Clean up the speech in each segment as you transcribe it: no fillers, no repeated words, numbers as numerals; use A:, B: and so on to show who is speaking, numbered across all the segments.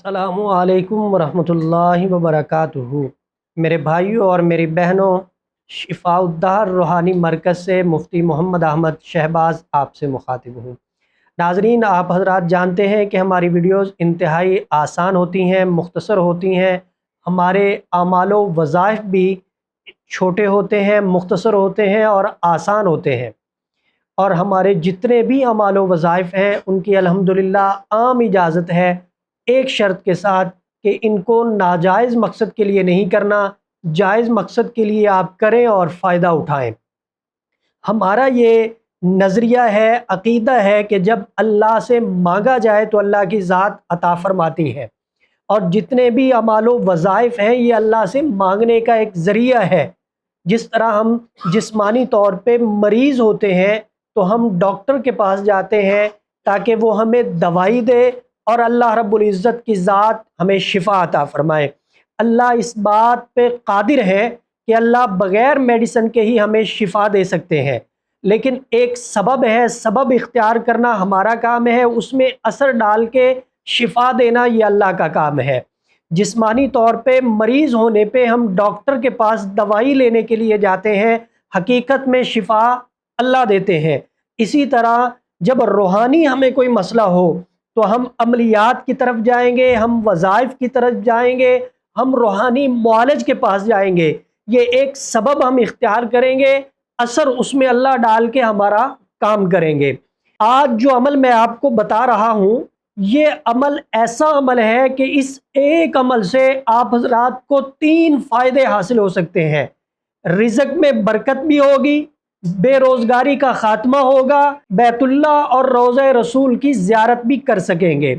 A: अस्सलामु अलैकुम वरहमतुल्लाहि वबरकातुहू। मेरे भाइयों और मेरी बहनों, शिफाउद्दार रूहानी मरकज़ से मुफ्ती मोहम्मद अहमद शहबाज आपसे मुखातिब हूँ। नाज़रीन, आप हज़रात जानते हैं कि हमारी वीडियोज़ इंतहाई आसान होती हैं, मुख्तसर होती हैं। हमारे आमालो वज़ाइफ भी छोटे होते हैं, मुख्तसर होते हैं और आसान होते हैं। और हमारे जितने भी अमालो वज़ाइफ हैं उनकी अल्हम्दुलिल्लाह आम इजाज़त है, एक शर्त के साथ कि इनको नाजायज़ मकसद के लिए नहीं करना, जायज़ मकसद के लिए आप करें और फ़ायदा उठाएं। हमारा ये नज़रिया है, अक़ीदा है कि जब अल्लाह से मांगा जाए तो अल्लाह की ज़ात अता फ़रमाती है, और जितने भी अमालो वज़ाइफ हैं ये अल्लाह से मांगने का एक ज़रिया है। जिस तरह हम जिस्मानी तौर पे मरीज़ होते हैं तो हम डॉक्टर के पास जाते हैं ताकि वो हमें दवाई दे और अल्लाह रब्बुल इज़्ज़त की ज़ात हमें शिफ़ा अता फ़रमाए। अल्लाह इस बात पे क़ादिर है कि अल्लाह बग़ैर मेडिसिन के ही हमें शिफ़ा दे सकते हैं, लेकिन एक सबब है, सबब इख्तियार करना हमारा काम है, उसमें असर डाल के शिफ़ा देना ये अल्लाह का काम है। जिस्मानी तौर पे मरीज़ होने पे हम डॉक्टर के पास दवाई लेने के लिए जाते हैं, हकीकत में शिफ़ा अल्लाह देते हैं। इसी तरह जब रूहानी हमें कोई मसला हो तो हम अमलियात की तरफ जाएंगे, हम वज़ाइफ की तरफ जाएंगे, हम रूहानी मुआलिज के पास जाएंगे। ये एक सबब हम इख्तियार करेंगे, असर उसमें अल्लाह डाल के हमारा काम करेंगे। आज जो अमल मैं आपको बता रहा हूँ, ये अमल ऐसा अमल है कि इस एक अमल से आप हज़रात को 3 फ़ायदे हासिल हो सकते हैं। रिज़्क़ में बरकत भी होगी, बेरोज़गारी का ख़ात्मा होगा, बैतुल्लाह और रोज़े रसूल की ज़ियारत भी कर सकेंगे।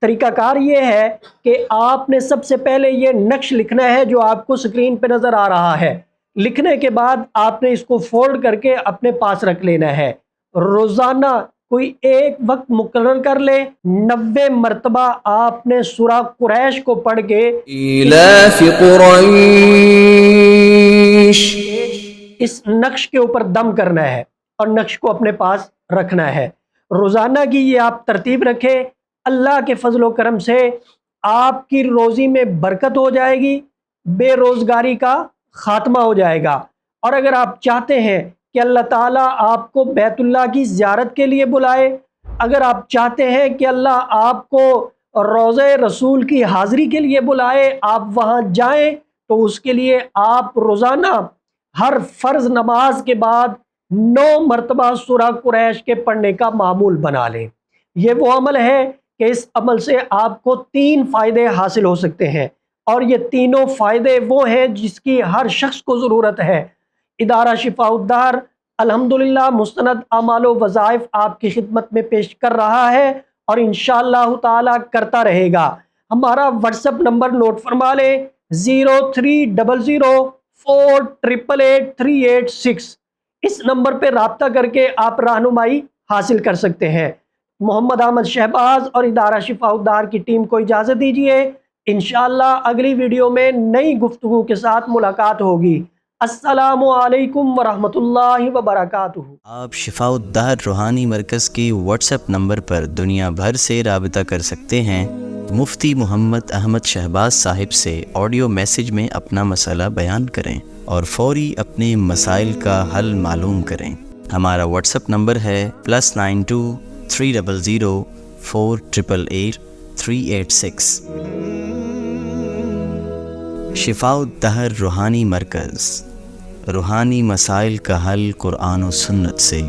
A: तरीक़ाकार ये है कि आपने सबसे पहले ये नक्श लिखना है जो आपको स्क्रीन पे नज़र आ रहा है। लिखने के बाद आपने इसको फोल्ड करके अपने पास रख लेना है। रोज़ाना कोई एक वक्त मुकर्रर कर ले, 90 मरतबा आपने सूरा कुरैश को पढ़ के
B: इलाफ़ि कुरैश
A: इस नक्श के ऊपर दम करना है और नक्श को अपने पास रखना है। रोज़ाना की ये आप तरतीब रखें, अल्लाह के फजल व करम से आपकी रोज़ी में बरकत हो जाएगी, बेरोज़गारी का ख़ात्मा हो जाएगा। और अगर आप चाहते हैं कि अल्लाह ताला आपको बैतुल्लाह की ज़ियारत के लिए बुलाए, अगर आप चाहते हैं कि अल्लाह आपको रोज़े रसूल की हाज़िरी के लिए बुलाए, आप वहाँ जाएं, तो उसके लिए आप रोज़ाना हर फ़र्ज़ नमाज के बाद 9 मरतबा सूरा कुरैश के पढ़ने का मामूल बना लें। ये वो अमल है कि इस अमल से आपको 3 फ़ायदे हासिल हो सकते हैं, और ये तीनों फ़ायदे वो हैं जिसकी हर शख्स को ज़रूरत है। इदारा शिफाउद्दार अल्हम्दुलिल्लाह मुस्तनद अमालो वज़ाइफ आपकी खिदमत में पेश कर रहा है और इंशाअल्लाह ताला करता रहेगा। हमारा व्हाट्सएप नंबर नोट फरमा लें, 030048883886। इस नंबर पर रब्ता करके आप रहनुमाई हासिल कर सकते हैं। मोहम्मद अहमद शहबाज और इदारा शिफाउद्दार की टीम को इजाज़त दीजिए। इंशाअल्लाह अगली वीडियो में नई गुफ्तगू के साथ मुलाकात होगी। अस्सलामु अलैकुम वरहमतुल्लाहि वबरकातुहू।
C: आप शिफाउद्दार रूहानी मरकज़ के व्हाट्सएप नंबर पर दुनिया भर से राबिता कर सकते हैं। मुफ्ती मोहम्मद अहमद शहबाज साहिब से ऑडियो मैसेज में अपना मसला बयान करें और फौरी अपने मसाइल का हल मालूम करें। हमारा व्हाट्सएप नंबर है +92 300 488 386। शिफाउद्दार रूहानी मरकज़, रूहानी मसाइल का हल कुरान और सुन्नत से।